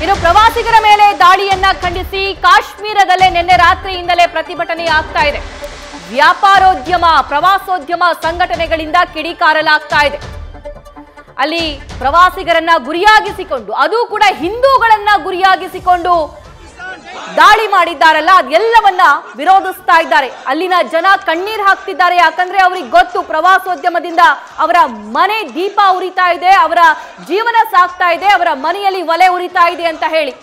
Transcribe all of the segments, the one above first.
ಇನ್ನು ಪ್ರವಾಸಿಗರ ಮೇಲೆ ದಾಳಿಯನ್ನ ಖಂಡಿಸಿ ಕಾಶ್ಮೀರದಲ್ಲೇ ನಿನ್ನೆ ರಾತ್ರಿಯಿಂದಲೇ ಪ್ರತಿಭಟನೆ ಆಗ್ತಾ ಇದೆ. ವ್ಯಾಪಾರೋದ್ಯಮ, ಪ್ರವಾಸೋದ್ಯಮ ಸಂಘಟನೆಗಳಿಂದ ಕಿಡಿಕಾರಲಾಗ್ತಾ ಇದೆ. ಅಲ್ಲಿ ಪ್ರವಾಸಿಗರನ್ನ ಗುರಿಯಾಗಿಸಿಕೊಂಡು, ಅದು ಕೂಡ ಹಿಂದೂಗಳನ್ನ ಗುರಿಯಾಗಿಸಿಕೊಂಡು ದಾಳಿ ಮಾಡಿದ್ದಾರಲ್ಲ, ಅದೆಲ್ಲವನ್ನ ವಿರೋಧಿಸ್ತಾ ಇದ್ದಾರೆ. ಅಲ್ಲಿನ ಜನ ಕಣ್ಣೀರ್ ಹಾಕ್ತಿದ್ದಾರೆ. ಯಾಕಂದ್ರೆ ಅವ್ರಿಗೆ ಗೊತ್ತು, ಪ್ರವಾಸೋದ್ಯಮದಿಂದ ಅವರ ಮನೆ ದೀಪ ಉರಿತಾ ಇದೆ, ಅವರ ಜೀವನ ಸಾಗ್ತಾ ಇದೆ, ಅವರ ಮನೆಯಲ್ಲಿ ಒಲೆ ಉರಿತಾ ಇದೆ ಅಂತ ಹೇಳಿ.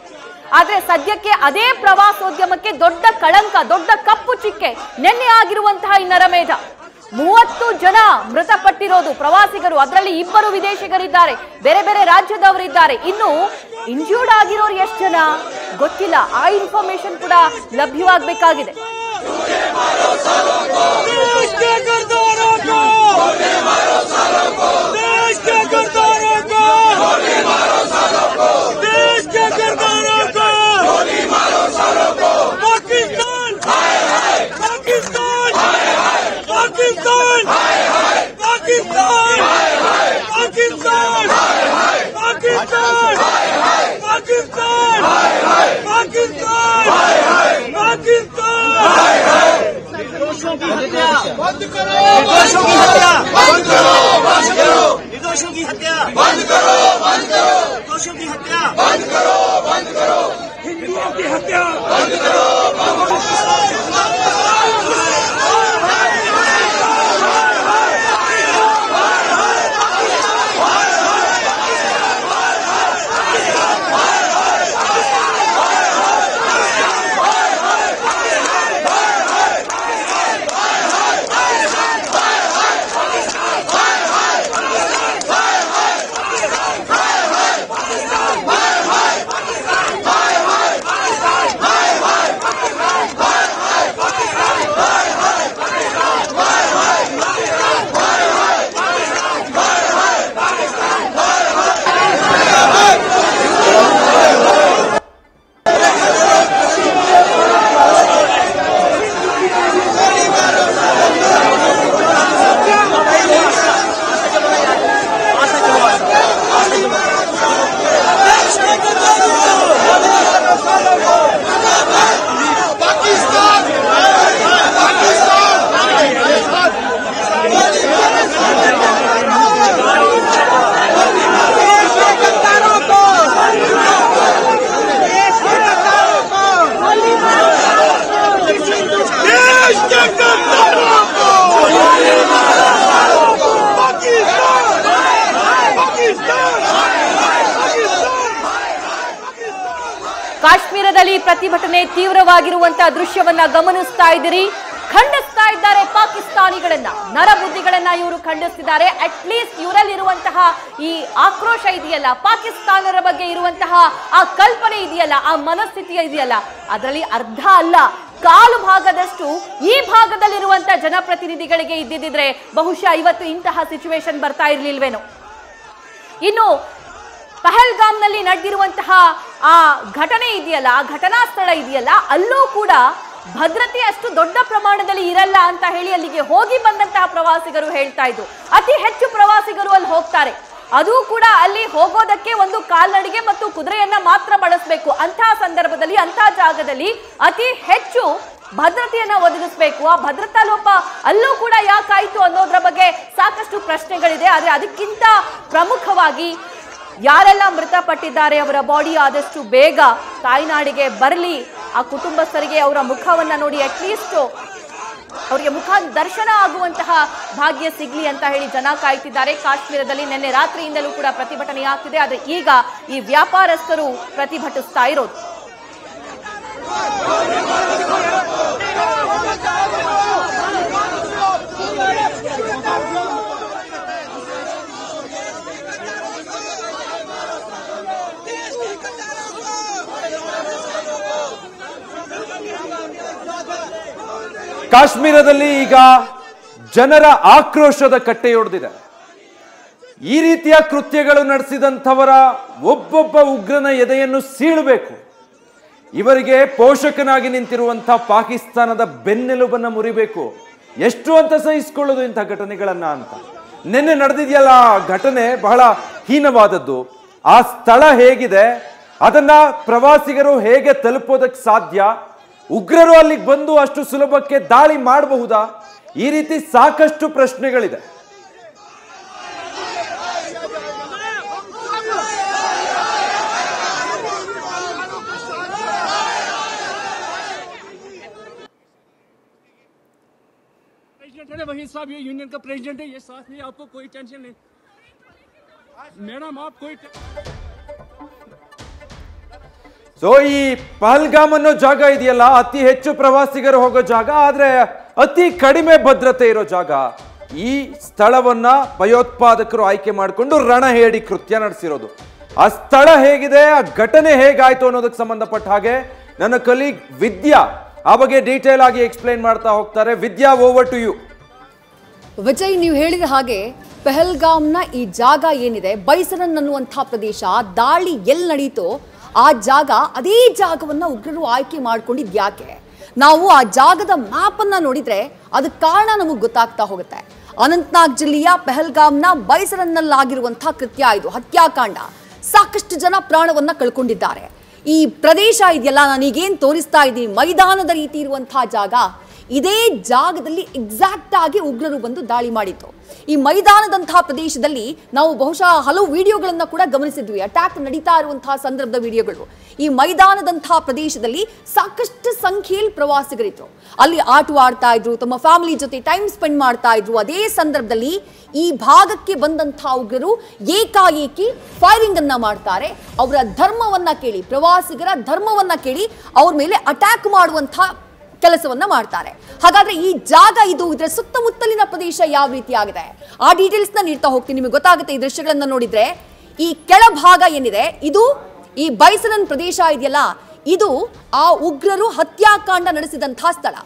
ಆದ್ರೆ ಸದ್ಯಕ್ಕೆ ಅದೇ ಪ್ರವಾಸೋದ್ಯಮಕ್ಕೆ ದೊಡ್ಡ ಕಳಂಕ, ದೊಡ್ಡ ಕಪ್ಪು ಚಿಕ್ಕೆ ನಿನ್ನೆ ಆಗಿರುವಂತಹ ಈ ನರಮೇಧ. 30 ಜನ ಮೃತಪಟ್ಟಿರೋದು ಪ್ರವಾಸಿಗರು, ಅದರಲ್ಲಿ 2 ವಿದೇಶಿಗರಿದ್ದಾರೆ, ಬೇರೆ ಬೇರೆ ರಾಜ್ಯದವರಿದ್ದಾರೆ. ಇನ್ನು ಇಂಜೂರ್ಡ್ ಆಗಿರೋರು ಎಷ್ಟು ಜನ ಗೊತ್ತಿಲ್ಲ. ಆ ಇನ್ಫಾರ್ಮೇಶನ್ ಕೂಡ ಲಭ್ಯವಾಗಬೇಕಾಗಿದೆ. निर्दोषों की हत्या बंद करो, बंद करो, निर्दोषों की हत्या बंद करो, बंद करो, हिंदुओं की हत्या बंद करो, ಕಾಶ್ಮೀರದಲ್ಲಿ ಪ್ರತಿಭಟನೆ ತೀವ್ರವಾಗಿರುವಂತಹ ದೃಶ್ಯವನ್ನ ಗಮನಿಸ್ತಾ ಇದ್ದೀರಿ. ಖಂಡಿಸ್ತಾ ಇದ್ದಾರೆ ಪಾಕಿಸ್ತಾನಿಗಳನ್ನ, ನರಬುದ್ಧಿಗಳನ್ನ ಇವರು ಖಂಡಿಸ್ತಿದ್ದಾರೆ. ಅಟ್ಲೀಸ್ಟ್ ಇವರಲ್ಲಿರುವಂತಹ ಈ ಆಕ್ರೋಶ ಇದೆಯಲ್ಲ, ಪಾಕಿಸ್ತಾನರ ಬಗ್ಗೆ ಇರುವಂತಹ ಆ ಕಲ್ಪನೆ ಇದೆಯಲ್ಲ, ಆ ಮನಸ್ಥಿತಿ ಇದೆಯಲ್ಲ, ಅದರಲ್ಲಿ ಅರ್ಧ ಅಲ್ಲ, ಕಾಲು ಭಾಗದಷ್ಟು ಈ ಭಾಗದಲ್ಲಿರುವಂತಹ ಜನಪ್ರತಿನಿಧಿಗಳಿಗೆ ಇದ್ದಿದ್ರೆ ಬಹುಶಃ ಇವತ್ತು ಇಂತಹ ಸಿಚುವೇಶನ್ ಬರ್ತಾ ಇರ್ಲಿಲ್ವೇನೋ. ಇನ್ನು ಪಹಲ್ಗಾಮ್ನಲ್ಲಿ ನಡೆದಿರುವಂತಹ ಆ ಘಟನೆ ಇದೆಯಲ್ಲ, ಆ ಘಟನಾ ಸ್ಥಳ ಇದೆಯಲ್ಲ, ಅಲ್ಲೂ ಕೂಡ ಭದ್ರತೆ ಅಷ್ಟು ದೊಡ್ಡ ಪ್ರಮಾಣದಲ್ಲಿ ಇರಲ್ಲ ಅಂತ ಹೇಳಿ ಅಲ್ಲಿಗೆ ಹೋಗಿ ಬಂದಂತಹ ಪ್ರವಾಸಿಗರು ಹೇಳ್ತಾ ಇದ್ರು. ಅತಿ ಹೆಚ್ಚು ಪ್ರವಾಸಿಗರು ಅಲ್ಲಿ ಹೋಗ್ತಾರೆ, ಅದು ಕೂಡ ಅಲ್ಲಿ ಹೋಗೋದಕ್ಕೆ ಒಂದು ಕಾಲ್ನಡಿಗೆ ಮತ್ತು ಕುದುರೆಯನ್ನ ಮಾತ್ರ ಬಳಸಬೇಕು. ಅಂತಹ ಸಂದರ್ಭದಲ್ಲಿ, ಅಂತಹ ಜಾಗದಲ್ಲಿ ಅತಿ ಹೆಚ್ಚು ಭದ್ರತೆಯನ್ನ ಒದಗಿಸಬೇಕು. ಆ ಭದ್ರತಾ ಲೋಪ ಅಲ್ಲೂ ಕೂಡ ಯಾಕಾಯ್ತು ಅನ್ನೋದ್ರ ಬಗ್ಗೆ ಸಾಕಷ್ಟು ಪ್ರಶ್ನೆಗಳಿದೆ. ಆದ್ರೆ ಅದಕ್ಕಿಂತ ಪ್ರಮುಖವಾಗಿ ಯಾರೆಲ್ಲ ಮೃತಪಟ್ಟಿದ್ದಾರೆ ಅವರ ಬಾಡಿ ಆದಷ್ಟು ಬೇಗ ತಾಯ್ನಾಡಿಗೆ ಬರಲಿ, ಆ ಕುಟುಂಬಸ್ಥರಿಗೆ ಅವರ ಮುಖವನ್ನ ನೋಡಿ ಅಟ್ಲೀಸ್ಟ್ ಅವರಿಗೆ ಮುಖ ದರ್ಶನ ಆಗುವಂತಹ ಭಾಗ್ಯ ಸಿಗ್ಲಿ ಅಂತ ಹೇಳಿ ಜನ ಕಾಯ್ತಿದ್ದಾರೆ. ಕಾಶ್ಮೀರದಲ್ಲಿ ನಿನ್ನೆ ರಾತ್ರಿಯಿಂದಲೂ ಕೂಡ ಪ್ರತಿಭಟನೆ ಆಗ್ತಿದೆ. ಆದ್ರೆ ಈಗ ಈ ವ್ಯಾಪಾರಸ್ಥರು ಪ್ರತಿಭಟಿಸ್ತಾ ಇರೋದು. ಕಾಶ್ಮೀರದಲ್ಲಿ ಈಗ ಜನರ ಆಕ್ರೋಶದ ಕಟ್ಟೆಯೊಡೆದಿದೆ. ಈ ರೀತಿಯ ಕೃತ್ಯಗಳು ನಡೆಸಿದಂಥವರ ಒಬ್ಬೊಬ್ಬ ಉಗ್ರನ ಎದೆಯನ್ನು ಸೀಳಬೇಕು. ಇವರಿಗೆ ಪೋಷಕನಾಗಿ ನಿಂತಿರುವಂಥ ಪಾಕಿಸ್ತಾನದ ಬೆನ್ನೆಲುಬನ್ನು ಮುರಿಬೇಕು. ಎಷ್ಟು ಅಂತ ಸಹಿಸಿಕೊಳ್ಳೋದು ಇಂಥ ಘಟನೆಗಳನ್ನ ಅಂತ. ನಿನ್ನೆ ನಡೆದಿದೆಯಲ್ಲ ಘಟನೆ ಬಹಳ ಹೀನವಾದದ್ದು. ಆ ಸ್ಥಳ ಹೇಗಿದೆ, ಅದನ್ನ ಪ್ರವಾಸಿಗರು ಹೇಗೆ ತಲುಪೋದಕ್ಕೆ ಸಾಧ್ಯ? ಉಗ್ರರು ಅಲ್ಲಿಗೆ ಬಂದು ಅಷ್ಟು ಸುಲಭಕ್ಕೆ ದಾಳಿ ಮಾಡಬಹುದಾ? ಈ ರೀತಿ ಸಾಕಷ್ಟು ಪ್ರಶ್ನೆಗಳಿದೆ. वही साहब ये यूनियन का प्रेसिडेंट है, ये साथ नहीं, आपको कोई टेंशन नहीं मैडम, आप कोई ಸೊ ಈ ಪಹಲ್ಗಾಮ್ ಅನ್ನೋ ಜಾಗ ಇದೆಯಲ್ಲ, ಅತಿ ಹೆಚ್ಚು ಪ್ರವಾಸಿಗರು ಹೋಗೋ ಜಾಗ, ಆದ್ರೆ ಅತಿ ಕಡಿಮೆ ಭದ್ರತೆ ಇರೋ ಜಾಗ. ಈ ಸ್ಥಳವನ್ನ ಭಯೋತ್ಪಾದಕರು ಆಯ್ಕೆ ಮಾಡಿಕೊಂಡು ರಣಹೇಡಿ ಕೃತ್ಯ ನಡೆಸಿರೋದು. ಆ ಸ್ಥಳ ಹೇಗಿದೆ, ಆ ಘಟನೆ ಹೇಗಾಯ್ತು ಅನ್ನೋದಕ್ಕೆ ಸಂಬಂಧಪಟ್ಟ ಹಾಗೆ ನನ್ನ ಕಲೀಗ್ ವಿದ್ಯಾ ಆ ಬಗ್ಗೆ ಡೀಟೇಲ್ ಆಗಿ ಎಕ್ಸ್ಪ್ಲೈನ್ ಮಾಡ್ತಾ ಹೋಗ್ತಾರೆ. ವಿದ್ಯಾ, ಓವರ್ ಟು ಯು. ವಿಜಯ್, ನೀವು ಹೇಳಿದ ಹಾಗೆ ಪಹಲ್ಗಾಮ್ನ ಈ ಜಾಗ ಏನಿದೆ, ಬೈಸರನ್ ಅನ್ನುವಂಥ ಪ್ರದೇಶ, ದಾಳಿ ಎಲ್ಲಿ ನಡೀತೋ ಆ ಜಾಗ, ಅದೇ ಜಾಗವನ್ನ ಉಗ್ರರು ಆಯ್ಕೆ ಮಾಡ್ಕೊಂಡಿದ್ ಯಾಕೆ? ನಾವು ಆ ಜಾಗದ ಮ್ಯಾಪ್ ಅನ್ನ ನೋಡಿದ್ರೆ ಅದಕ್ಕೆ ಕಾರಣ ನಮಗೆ ಗೊತ್ತಾಗ್ತಾ ಹೋಗುತ್ತೆ. ಅನಂತನಾಗ್ ಜಿಲ್ಲೆಯ ಪಹಲ್ಗಾಮ್ನ ಬೈಸರನ್ನಲ್ಲಾಗಿರುವಂತಹ ಕೃತ್ಯ ಇದು, ಹತ್ಯಾಕಾಂಡ. ಸಾಕಷ್ಟು ಜನ ಪ್ರಾಣವನ್ನ ಕಳ್ಕೊಂಡಿದ್ದಾರೆ. ಈ ಪ್ರದೇಶ ಇದೆಯಲ್ಲ, ನಾನೀಗೇನು ತೋರಿಸ್ತಾ ಇದ್ದೀನಿ, ಮೈದಾನದ ರೀತಿ ಇರುವಂತಹ ಜಾಗ, ಇದೇ ಜಾಗದಲ್ಲಿ ಎಕ್ಸಾಕ್ಟ್ ಆಗಿ ಉಗ್ರರು ಬಂದು ದಾಳಿ ಮಾಡಿತ್ತು. ಈ ಮೈದಾನದಂತಹ ಪ್ರದೇಶದಲ್ಲಿ ನಾವು ಬಹುಶಃ ಹಲವು ವಿಡಿಯೋಗಳನ್ನ ಕೂಡ ಗಮನಿಸಿದ್ವಿ, ಅಟ್ಯಾಕ್ ನಡೀತಾ ಇರುವಂತಹ ಸಂದರ್ಭದ ವಿಡಿಯೋಗಳು. ಈ ಮೈದಾನದಂತಹ ಪ್ರದೇಶದಲ್ಲಿ ಸಾಕಷ್ಟು ಸಂಖ್ಯೆಯಲ್ಲಿ ಪ್ರವಾಸಿಗರಿದ್ರು. ಅಲ್ಲಿ ಆಡ್ತಾ ಇದ್ರು, ತಮ್ಮ ಫ್ಯಾಮಿಲಿ ಜೊತೆ ಟೈಮ್ ಸ್ಪೆಂಡ್ ಮಾಡ್ತಾ ಇದ್ರು. ಅದೇ ಸಂದರ್ಭದಲ್ಲಿ ಈ ಭಾಗಕ್ಕೆ ಬಂದಂತಹ ಉಗ್ರರು ಏಕಾಏಕಿ ಫೈರಿಂಗ್ ಅನ್ನ ಮಾಡ್ತಾರೆ. ಅವರ ಧರ್ಮವನ್ನ ಕೇಳಿ, ಪ್ರವಾಸಿಗರ ಧರ್ಮವನ್ನ ಕೇಳಿ ಅವ್ರ ಮೇಲೆ ಅಟ್ಯಾಕ್ ಮಾಡುವಂತಹ ಕೆಲಸವನ್ನ ಮಾಡ್ತಾರೆ. ಹಾಗಾದ್ರೆ ಈ ಜಾಗ ಇದು, ಇದರ ಸುತ್ತಮುತ್ತಲಿನ ಪ್ರದೇಶ ಯಾವ ರೀತಿ ಆಗಿದೆ ಆ ಡೀಟೇಲ್ಸ್ ನ ನೀಡ್ತಾ ಹೋಗ್ತೀನಿ. ನಿಮಗೆ ಗೊತ್ತಾಗುತ್ತೆ ಈ ದೃಶ್ಯಗಳನ್ನ ನೋಡಿದ್ರೆ. ಈ ಕೆಳಭಾಗ ಏನಿದೆ, ಇದು ಈ ಬೈಸರನ್ ಪ್ರದೇಶ ಇದೆಯಲ್ಲ, ಇದು ಆ ಉಗ್ರರು ಹತ್ಯಾಕಾಂಡ ನಡೆಸಿದಂತಹ ಸ್ಥಳ.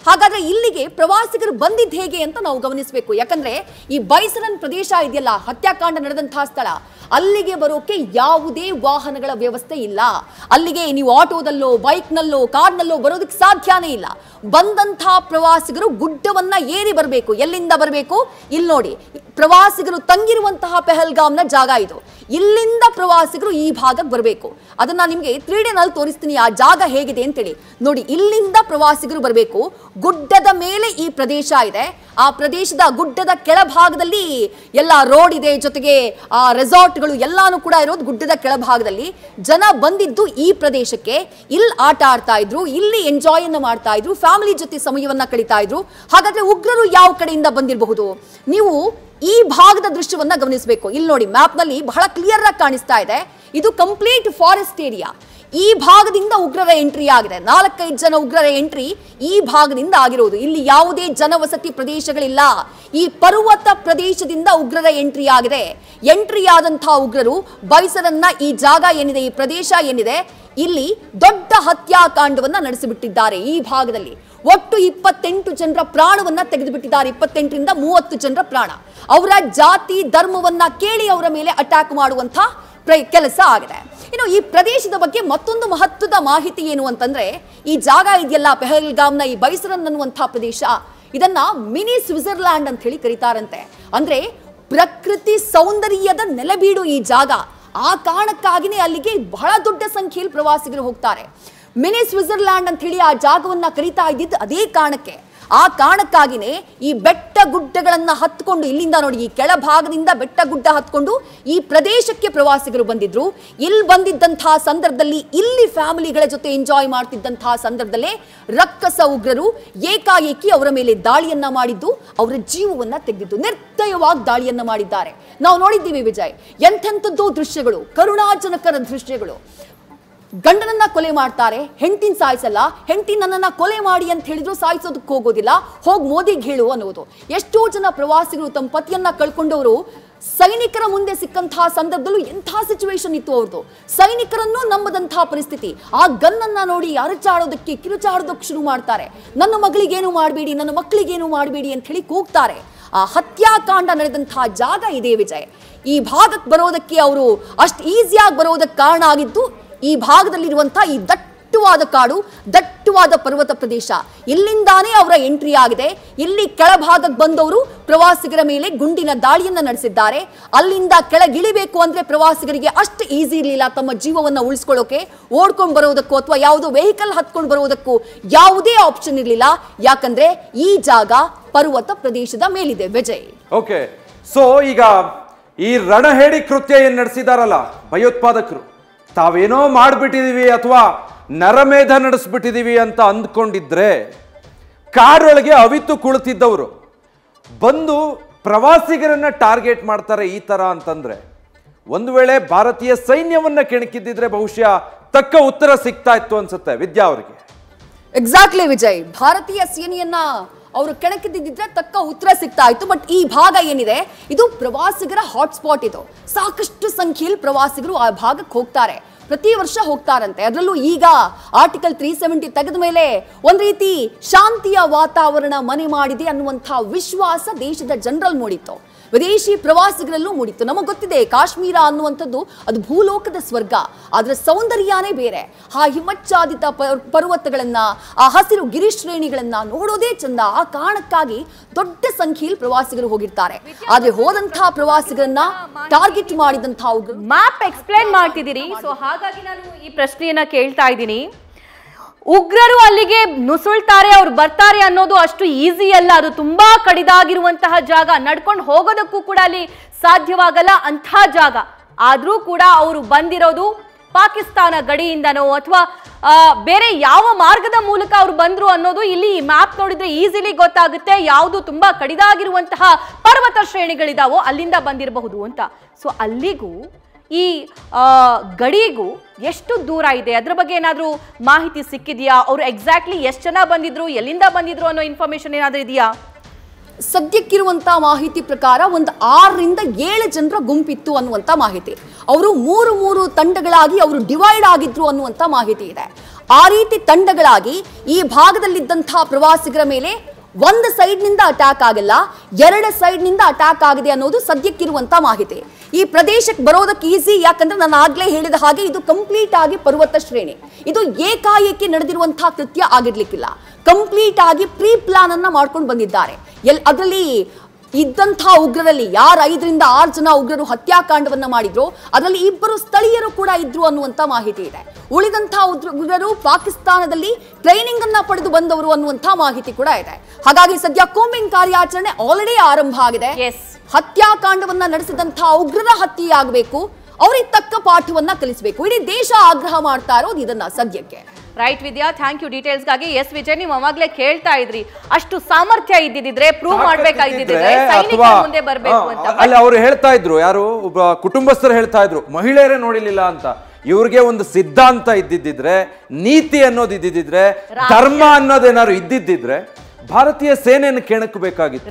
ಹಾಗಾದ್ರೆ ಇಲ್ಲಿಗೆ ಪ್ರವಾಸಿಗರು ಬಂದಿದ್ದು ಹೇಗೆ ಅಂತ ನಾವು ಗಮನಿಸಬೇಕು. ಯಾಕಂದ್ರೆ ಈ ಬೈಸರನ್ ಪ್ರದೇಶ ಇದೆಯಲ್ಲ, ಹತ್ಯಾಕಾಂಡ ನಡೆದಂತಹ ಸ್ಥಳ, ಅಲ್ಲಿಗೆ ಬರೋಕೆ ಯಾವುದೇ ವಾಹನಗಳ ವ್ಯವಸ್ಥೆ ಇಲ್ಲ. ಅಲ್ಲಿಗೆ ನೀವು ಆಟೋದಲ್ಲೋ, ಬೈಕ್ನಲ್ಲೋ, ಕಾರ್ನಲ್ಲೋ ಬರೋದಕ್ಕೆ ಸಾಧ್ಯನೇ ಇಲ್ಲ. ಬಂದಂತಹ ಪ್ರವಾಸಿಗರು ಗುಡ್ಡವನ್ನ ಏರಿ ಬರಬೇಕು. ಎಲ್ಲಿಂದ ಬರಬೇಕು? ಇಲ್ಲಿ ನೋಡಿ, ಪ್ರವಾಸಿಗರು ತಂಗಿರುವಂತಹ ಪಹಲ್ಗಾಮ್ನ ಜಾಗ ಇದು. ಇಲ್ಲಿಂದ ಪ್ರವಾಸಿಗರು ಈ ಭಾಗಕ್ಕೆ ಬರಬೇಕು. ಅದನ್ನ ನಿಮಗೆ 3D ನಲ್ಲಿ ತೋರಿಸ್ತೀನಿ ಆ ಜಾಗ ಹೇಗಿದೆ ಅಂತೇಳಿ. ನೋಡಿ, ಇಲ್ಲಿಂದ ಪ್ರವಾಸಿಗರು ಬರಬೇಕು. ಗುಡ್ಡದ ಮೇಲೆ ಈ ಪ್ರದೇಶ ಇದೆ. ಆ ಪ್ರದೇಶದ ಗುಡ್ಡದ ಕೆಳಭಾಗದಲ್ಲಿ ಎಲ್ಲ ರೋಡ್ ಇದೆ, ಜೊತೆಗೆ ಆ ರೆಸಾರ್ಟ್ಗಳು ಎಲ್ಲಾನು ಕೂಡ ಇರೋದು ಗುಡ್ಡದ ಕೆಳಭಾಗದಲ್ಲಿ. ಜನ ಬಂದಿದ್ದು ಈ ಪ್ರದೇಶಕ್ಕೆ, ಇಲ್ಲಿ ಆಟ ಆಡ್ತಾ ಇದ್ರು, ಇಲ್ಲಿ ಎಂಜಾಯ್ ಅನ್ನ ಮಾಡ್ತಾ ಇದ್ರು, ಫ್ಯಾಮಿಲಿ ಜೊತೆ ಸಮಯವನ್ನ ಕಳೀತಾ ಇದ್ರು. ಹಾಗಾದ್ರೆ ಉಗ್ರರು ಯಾವ ಕಡೆಯಿಂದ ಬಂದಿರಬಹುದು? ನೀವು ಈ ಭಾಗದ ದೃಶ್ಯವನ್ನ ಗಮನಿಸಬೇಕು. ಇಲ್ಲಿ ನೋಡಿ, ಮ್ಯಾಪ್ ನಲ್ಲಿ ಬಹಳ ಕ್ಲಿಯರ್ ಆಗಿ ಕಾಣಿಸ್ತಾ ಇದೆ. ಇದು ಕಂಪ್ಲೀಟ್ ಫಾರೆಸ್ಟ್ ಏರಿಯಾ. ಈ ಭಾಗದಿಂದ ಉಗ್ರರ ಎಂಟ್ರಿ ಆಗಿದೆ. 4-5 ಜನ ಉಗ್ರರ ಎಂಟ್ರಿ ಈ ಭಾಗದಿಂದ ಆಗಿರೋದು. ಇಲ್ಲಿ ಯಾವುದೇ ಜನವಸತಿ ಪ್ರದೇಶಗಳಿಲ್ಲ. ಈ ಪರ್ವತ ಪ್ರದೇಶದಿಂದ ಉಗ್ರರ ಎಂಟ್ರಿ ಆಗಿದೆ. ಎಂಟ್ರಿ ಆದಂತಹ ಉಗ್ರರು ಬೈಸರನ್ನ ಈ ಜಾಗ ಏನಿದೆ, ಈ ಪ್ರದೇಶ ಏನಿದೆ, ಇಲ್ಲಿ ದೊಡ್ಡ ಹತ್ಯಾಕಾಂಡವನ್ನ ನಡೆಸಿಬಿಟ್ಟಿದ್ದಾರೆ. ಈ ಭಾಗದಲ್ಲಿ ಒಟ್ಟು 28 ಜನರ ಪ್ರಾಣವನ್ನ ತೆಗೆದುಬಿಟ್ಟಿದ್ದಾರೆ. 28ರಿಂದ 30 ಜನರ ಪ್ರಾಣ. ಅವರ ಜಾತಿ ಧರ್ಮವನ್ನ ಕೇಳಿ ಅವರ ಮೇಲೆ ಅಟ್ಯಾಕ್ ಮಾಡುವಂತ ಕೆಲಸ ಆಗಿದೆ. ಇನ್ನು ಈ ಪ್ರದೇಶದ ಬಗ್ಗೆ ಮತ್ತೊಂದು ಮಹತ್ವದ ಮಾಹಿತಿ ಏನು ಅಂತಂದ್ರೆ, ಈ ಜಾಗ ಇದೆಯಲ್ಲ ಪಹಲ್ಗಾಮ್ನ ಈ ಬೈಸರನ್ ಅನ್ನುವಂತಹ ಪ್ರದೇಶ, ಇದನ್ನ ಮಿನಿ ಸ್ವಿಟ್ಜರ್ಲ್ಯಾಂಡ್ ಅಂತ ಹೇಳಿ ಕರೀತಾರಂತೆ. ಅಂದ್ರೆ ಪ್ರಕೃತಿ ಸೌಂದರ್ಯದ ನೆಲೆಬೀಡು ಈ ಜಾಗ. ಆ ಕಾರಣಕ್ಕಾಗಿನೇ ಅಲ್ಲಿಗೆ ಬಹಳ ದೊಡ್ಡ ಸಂಖ್ಯೆಯಲ್ಲಿ ಪ್ರವಾಸಿಗರು ಹೋಗ್ತಾರೆ. ಮಿನಿ ಸ್ವಿಟ್ಜರ್ಲ್ಯಾಂಡ್ ಅಂತ ಹೇಳಿ ಆ ಜಾಗವನ್ನ ಕರೀತಾ ಇದ್ದಿದ್ದು ಅದೇ ಕಾರಣಕ್ಕೆ. ಆ ಕಾರಣಕ್ಕಾಗಿನೇ ಈ ಬೆಟ್ಟ ಗುಡ್ಡಗಳನ್ನ ಹತ್ಕೊಂಡು, ಇಲ್ಲಿಂದ ನೋಡಿ, ಈ ಕೆಳಭಾಗದಿಂದ ಬೆಟ್ಟ ಗುಡ್ಡ ಹತ್ಕೊಂಡು ಈ ಪ್ರದೇಶಕ್ಕೆ ಪ್ರವಾಸಿಗರು ಬಂದಿದ್ರು. ಇಲ್ಲಿ ಬಂದಿದ್ದಂತಹ ಸಂದರ್ಭದಲ್ಲಿ, ಇಲ್ಲಿ ಫ್ಯಾಮಿಲಿಗಳ ಜೊತೆ ಎಂಜಾಯ್ ಮಾಡ್ತಿದ್ದಂತಹ ಸಂದರ್ಭದಲ್ಲೇ ರಕ್ಕಸ ಉಗ್ರರು ಏಕಾಏಕಿ ಅವರ ಮೇಲೆ ದಾಳಿಯನ್ನ ಮಾಡಿದ್ದು, ಅವರ ಜೀವವನ್ನ ತೆಗೆದಿದ್ದು, ನಿರ್ದಯವಾಗಿ ದಾಳಿಯನ್ನ ಮಾಡಿದ್ದಾರೆ. ನಾವು ನೋಡಿದ್ದೀವಿ ವಿಜಯ್, ಎಂಥೆಂಥದ್ದೋ ದೃಶ್ಯಗಳು, ಕರುಣಾಜನಕರ ದೃಶ್ಯಗಳು. ಗಂಡನನ್ನ ಕೊಲೆ ಮಾಡ್ತಾರೆ, ಹೆಂಡತಿನ ಸಾಯಿಸಲ್ಲ. ಹೆಂಡತಿ ನನ್ನನ್ನ ಕೊಲೆ ಮಾಡಿ ಅಂತ ಹೇಳಿದ್ರು ಸಾಯಿಸೋದಕ್ಕೆ ಹೋಗೋದಿಲ್ಲ, ಹೋಗಿ ಮೋದಿಗೆ ಹೇಳು ಅನ್ನೋದು. ಎಷ್ಟೋ ಜನ ಪ್ರವಾಸಿಗರು ತಮ್ಮ ಪತಿಯನ್ನ ಕಳ್ಕೊಂಡವರು ಸೈನಿಕರ ಮುಂದೆ ಸಿಕ್ಕಂತಹ ಸಂದರ್ಭದಲ್ಲೂ ಎಂಥ ಸಿಚುವೇಶನ್ ಇತ್ತು ಅವ್ರದ್ದು. ಸೈನಿಕರನ್ನು ನಂಬದಂತಹ ಪರಿಸ್ಥಿತಿ. ಆ ಗನ್ನನ್ನ ನೋಡಿ ಅರಚಾಡೋದಕ್ಕೆ, ಕಿರುಚಾಡೋದಕ್ಕೆ ಶುರು ಮಾಡ್ತಾರೆ. ನನ್ನ ಮಗಳಿಗೇನು ಮಾಡಬೇಡಿ, ನನ್ನ ಮಕ್ಕಳಿಗೇನು ಮಾಡಬೇಡಿ ಅಂತ ಹೇಳಿ ಕೂಗ್ತಾರೆ. ಆ ಹತ್ಯಾಕಾಂಡ ನಡೆದಂತಹ ಜಾಗ ಇದೇ ವಿಜಯ್. ಈ ಭಾಗಕ್ಕೆ ಬರೋದಕ್ಕೆ ಅವರು ಅಷ್ಟು ಈಸಿಯಾಗಿ ಬರೋದಕ್ಕೆ ಕಾರಣ ಆಗಿದ್ದು ಈ ಭಾಗದಲ್ಲಿರುವಂತಹ ಈ ದಟ್ಟವಾದ ಕಾಡು, ದಟ್ಟ ದಟ್ಟವಾದ ಪರ್ವತ ಪ್ರದೇಶ, ಇಲ್ಲಿಂದಾನೇ ಅವರ ಎಂಟ್ರಿ ಆಗಿದೆ. ಇಲ್ಲಿ ಕೆಳಭಾಗಕ್ಕೆ ಬಂದವರು ಪ್ರವಾಸಿಗರ ಮೇಲೆ ಗುಂಡಿನ ದಾಳಿಯನ್ನ ನಡೆಸಿದ್ದಾರೆ. ಅಲ್ಲಿಂದ ಕೆಳಗಿಳಿಬೇಕು ಅಂದ್ರೆ ಪ್ರವಾಸಿಗರಿಗೆ ಅಷ್ಟು ಈಸಿ ಇರಲಿಲ್ಲ ತಮ್ಮ ಜೀವವನ್ನ ಉಳಿಸ್ಕೊಳ್ಳೋಕೆ. ಓಡ್ಕೊಂಡು ಬರೋದಕ್ಕೂ ಅಥವಾ ಯಾವುದೋ ವೆಹಿಕಲ್ ಹತ್ಕೊಂಡು ಬರೋದಕ್ಕೂ ಯಾವುದೇ ಆಪ್ಷನ್ ಇರಲಿಲ್ಲ. ಯಾಕಂದ್ರೆ ಈ ಜಾಗ ಪರ್ವತ ಪ್ರದೇಶದ ಮೇಲಿದೆ. ವಿಜಯ್, ಓಕೆ, ಸೊ ಈಗ ಈ ರಣಹೇಡಿ ಕೃತ್ಯ ಏನ್ ನಡೆಸಿದಾರಲ್ಲ ಭಯೋತ್ಪಾದಕರು, ತಾವೇನೋ ಮಾಡ್ಬಿಟ್ಟಿದೀವಿ ಅಥವಾ ನರಮೇಧ ನಡೆಸ್ಬಿಟ್ಟಿದೀವಿ ಅಂತ ಅಂದ್ಕೊಂಡಿದ್ರೆ ಕಾರೊಳಗೆ ಅವಿತು ಕುಳಿತಿದ್ದವರು ಬಂದು ಪ್ರವಾಸಿಗರನ್ನ ಟಾರ್ಗೆಟ್ ಮಾಡ್ತಾರೆ ಈ ತರ ಅಂತಂದ್ರೆ, ಒಂದು ವೇಳೆ ಭಾರತೀಯ ಸೈನ್ಯವನ್ನ ಕೆಣಕಿದ್ದಿದ್ರೆ ಬಹುಶಃ ತಕ್ಕ ಉತ್ತರ ಸಿಗ್ತಾ ಇತ್ತು ಅನ್ಸುತ್ತೆ ವಿದ್ಯಾ ಅವರಿಗೆ. ಎಕ್ಸಾಕ್ಟ್ಲಿ ವಿಜಯ್, ಭಾರತೀಯ ಸೇನೆಯನ್ನ ಅವರು ಕೆಣಕಿದ್ದಿದ್ರೆ ತಕ್ಕ ಉತ್ತರ ಸಿಗ್ತಾ ಇತ್ತು. ಬಟ್ ಈ ಭಾಗ ಏನಿದೆ ಇದು ಪ್ರವಾಸಿಗರ ಹಾಟ್ಸ್ಪಾಟ್. ಇದು ಸಾಕಷ್ಟು ಸಂಖ್ಯೆಯಲ್ಲಿ ಪ್ರವಾಸಿಗರು ಆ ಭಾಗಕ್ಕೆ ಹೋಗ್ತಾರೆ, ಪ್ರತಿ ವರ್ಷ ಹೋಗ್ತಾರಂತೆ. ಅದರಲ್ಲೂ ಈಗ ಆರ್ಟಿಕಲ್ 370 ತೆಗೆದ ಮೇಲೆ ಒಂದ್ ರೀತಿ ಶಾಂತಿಯ ವಾತಾವರಣ ಮನೆ ಮಾಡಿದೆ ಅನ್ನುವಂಥ ವಿಶ್ವಾಸ ದೇಶದ ಜನರಲ್ಲಿ ಮೂಡಿತ್ತು, ವಿದೇಶಿ ಪ್ರವಾಸಿಗರಲ್ಲೂ ಮೂಡಿತ್ತು. ನಮಗೆ ಗೊತ್ತಿದೆ ಕಾಶ್ಮೀರ ಅನ್ನುವಂಥದ್ದು ಅದು ಭೂಲೋಕದ ಸ್ವರ್ಗ, ಅದರ ಸೌಂದರ್ಯನೇ ಬೇರೆ. ಆ ಹಿಮಚ್ಛಾದಿತ ಪರ್ವತಗಳನ್ನ, ಆ ಹಸಿರು ಗಿರಿಶ್ರೇಣಿಗಳನ್ನ ನೋಡೋದೇ ಚಂದ. ಆ ಕಾರಣಕ್ಕಾಗಿ ದೊಡ್ಡ ಸಂಖ್ಯೆಯಲ್ಲಿ ಪ್ರವಾಸಿಗರು ಹೋಗಿರ್ತಾರೆ. ಆದ್ರೆ ಹೋದಂತಹ ಪ್ರವಾಸಿಗರನ್ನ ಟಾರ್ಗೆಟ್ ಮಾಡಿದಂತಹ ಮ್ಯಾಪ್ ಎಕ್ಸ್ಪ್ಲೇನ್ ಮಾಡ್ತಿದ್ದೀರಿ. ಸೊ ಹಾಗಾಗಿ ನಾನು ಈ ಪ್ರಶ್ನೆಯನ್ನ ಕೇಳ್ತಾ ಇದ್ದೀನಿ. ಉಗ್ರರು ಅಲ್ಲಿಗೆ ನುಸುಳ್ತಾರೆ, ಅವ್ರು ಬರ್ತಾರೆ ಅನ್ನೋದು ಅಷ್ಟು ಈಸಿ ಅಲ್ಲ. ಅದು ತುಂಬಾ ಕಡಿದಾಗಿರುವಂತಹ ಜಾಗ, ನಡ್ಕೊಂಡು ಹೋಗೋದಕ್ಕೂ ಕೂಡ ಅಲ್ಲಿ ಸಾಧ್ಯವಾಗಲ್ಲ ಅಂಥ ಜಾಗ. ಆದ್ರೂ ಕೂಡ ಅವರು ಬಂದಿರೋದು ಪಾಕಿಸ್ತಾನ ಗಡಿಯಿಂದನೋ ಅಥವಾ ಬೇರೆ ಯಾವ ಮಾರ್ಗದ ಮೂಲಕ ಅವ್ರು ಬಂದ್ರು ಅನ್ನೋದು ಇಲ್ಲಿ ಮ್ಯಾಪ್ ನೋಡಿದ್ರೆ ಈಸಿಲಿ ಗೊತ್ತಾಗುತ್ತೆ. ಯಾವುದು ತುಂಬಾ ಕಡಿದಾಗಿರುವಂತಹ ಪರ್ವತ ಶ್ರೇಣಿಗಳಿದಾವೋ ಅಲ್ಲಿಂದ ಬಂದಿರಬಹುದು ಅಂತ. ಸೊ ಅಲ್ಲಿಗೂ ಈ ಗಡಿಗೂ ಎಷ್ಟು ದೂರ ಇದೆ, ಅದ್ರ ಬಗ್ಗೆ ಏನಾದರೂ ಮಾಹಿತಿ ಸಿಕ್ಕಿದೆಯಾ? ಅವರು ಎಕ್ಸಾಕ್ಟ್ಲಿ ಎಷ್ಟು ಜನ ಬಂದಿದ್ರು, ಎಲ್ಲಿಂದ ಬಂದಿದ್ರು ಅನ್ನೋ ಇನ್ಫಾರ್ಮೇಶನ್ ಏನಾದರೂ ಇದೆಯಾ? ಸದ್ಯಕ್ಕಿರುವಂತ ಮಾಹಿತಿ ಪ್ರಕಾರ ಒಂದು 6 ರಿಂದ 7 ಜನರ ಗುಂಪಿತ್ತು ಅನ್ನುವಂತ ಮಾಹಿತಿ. ಅವರು 3 ತಂಡಗಳಾಗಿ ಅವರು ಡಿವೈಡ್ ಆಗಿದ್ರು ಅನ್ನುವಂತ ಮಾಹಿತಿ ಇದೆ. ಆ ರೀತಿ ತಂಡಗಳಾಗಿ ಈ ಭಾಗದಲ್ಲಿದ್ದಂತಹ ಪ್ರವಾಸಿಗರ ಮೇಲೆ ಒಂದು ಸೈಡ್ ನಿಂದ ಅಟ್ಯಾಕ್ ಆಗಲ್ಲ, 2 ಸೈಡ್ ನಿಂದ ಅಟ್ಯಾಕ್ ಆಗಿದೆ ಅನ್ನೋದು ಸದ್ಯಕ್ಕಿರುವಂತ ಮಾಹಿತಿ. ಈ ಪ್ರದೇಶಕ್ಕೆ ಬರೋದಕ್ಕೆ ಈಸಿ, ಯಾಕಂದ್ರೆ ನಾನು ಆಗ್ಲೇ ಹೇಳಿದ ಹಾಗೆ ಇದು ಕಂಪ್ಲೀಟ್ ಆಗಿ ಪರ್ವತ ಶ್ರೇಣಿ. ಇದು ಏಕಾಏಕಿ ನಡೆದಿರುವಂತಹ ಕೃತ್ಯ ಆಗಿರ್ಲಿಕ್ಕಿಲ್ಲ, ಕಂಪ್ಲೀಟ್ ಆಗಿ ಪ್ರೀ ಪ್ಲಾನ್ ಅನ್ನ ಮಾಡ್ಕೊಂಡು ಬಂದಿದ್ದಾರೆ. ಅದರಲ್ಲಿ ಇದ್ದಂತಹ ಉಗ್ರರಲ್ಲಿ ಯಾರು 5 ರಿಂದ 6 ಜನ ಉಗ್ರರು ಹತ್ಯಾಕಾಂಡವನ್ನ ಮಾಡಿದ್ರು, ಅದರಲ್ಲಿ 2 ಸ್ಥಳೀಯರು ಕೂಡ ಇದ್ರು ಅನ್ನುವಂತ ಮಾಹಿತಿ ಇದೆ. ಉಳಿದಂತಹ ಉಗ್ರರು ಪಾಕಿಸ್ತಾನದಲ್ಲಿ ಟ್ರೈನಿಂಗ್ ಅನ್ನ ಪಡೆದು ಬಂದವರು ಅನ್ನುವಂತ ಮಾಹಿತಿ ಕೂಡ ಇದೆ. ಹಾಗಾಗಿ ಸದ್ಯ ಕೂಂಬಿಂಗ್ ಕಾರ್ಯಾಚರಣೆ ಆಲ್ರೆಡಿ ಆರಂಭ ಆಗಿದೆ. ಹತ್ಯಾಕಾಂಡವನ್ನ ನಡೆಸಿದಂತಹ ಉಗ್ರರ ಹತ್ಯೆ ಆಗಬೇಕು, ಅವ್ರಿಗೆ ತಕ್ಕ ಪಾಠವನ್ನ ಕಲಿಸಬೇಕು. ಇಡೀ ದೇಶ ಆಗ್ರಹ ಮಾಡ್ತಾ ಇರೋದು ಇದನ್ನ ಸದ್ಯಕ್ಕೆ. ರೈಟ್ ವಿದ್ಯಾ, ಥ್ಯಾಂಕ್ ಯು ಡೀಟೇಲ್ಸ್ಗಾಗಿ. ಎಸ್ ವಿಜಯ್, ನೀವು ಅವಾಗ್ಲೇ ಕೇಳ್ತಾ ಇದ್ರಿ ಅಷ್ಟು ಸಾಮರ್ಥ್ಯ ಇದ್ದಿದ್ರೆ ಪ್ರೂವ್ ಮಾಡ್ಬೇಕಾಗಿದ್ದಿದ್ರೆ ಸೈನಿಕರ ಮುಂದೆ ಬರಬೇಕು ಅಂತ. ಅಲ್ಲಿ ಅವರು ಹೇಳ್ತಾ ಇದ್ರು, ಯಾರು ಒಬ್ಬ ಕುಟುಂಬಸ್ಥರು ಹೇಳ್ತಾ ಇದ್ರು ಮಹಿಳೆಯರೇ ನೋಡಿಲಿಲ್ಲ ಅಂತ. ಇವ್ರಿಗೆ ಒಂದು ಸಿದ್ಧಾಂತ ಇದ್ದಿದ್ದಿದ್ರೆ, ನೀತಿ ಅನ್ನೋದು ಇದ್ದಿದ್ದಿದ್ರೆ, ಧರ್ಮ ಅನ್ನೋದೇನಾದ್ರು ಇದ್ದಿದ್ದಿದ್ರೆ ಭಾರತೀಯ ಸೇನೆಯನ್ನು ಕೆಣಕಬೇಕಾಗಿತ್ತು.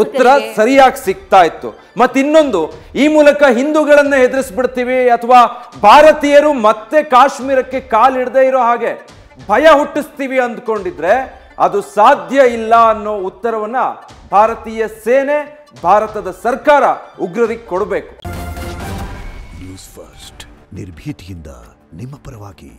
ಉತ್ತರ ಸರಿಯಾಗಿ ಸಿಗ್ತಾ ಇತ್ತು. ಮತ್ತಿನ್ನೊಂದು, ಈ ಮೂಲಕ ಹಿಂದೂಗಳನ್ನ ಹೆದರಿಸ್ಬಿಡ್ತೀವಿ ಅಥವಾ ಭಾರತೀಯರು ಮತ್ತೆ ಕಾಶ್ಮೀರಕ್ಕೆ ಕಾಲಿಡದೇ ಇರೋ ಹಾಗೆ ಭಯ ಹುಟ್ಟಿಸ್ತೀವಿ ಅಂದ್ಕೊಂಡಿದ್ರೆ ಅದು ಸಾಧ್ಯ ಇಲ್ಲ ಅನ್ನೋ ಉತ್ತರವನ್ನ ಭಾರತೀಯ ಸೇನೆ, ಭಾರತದ ಸರ್ಕಾರ ಉಗ್ರರಿಗೆ ಕೊಡಬೇಕು. ನ್ಯೂಸ್ ಫಸ್ಟ್, ನಿರ್ಭೀತಿಯಿಂದ ನಿಮ್ಮ ಪರವಾಗಿ.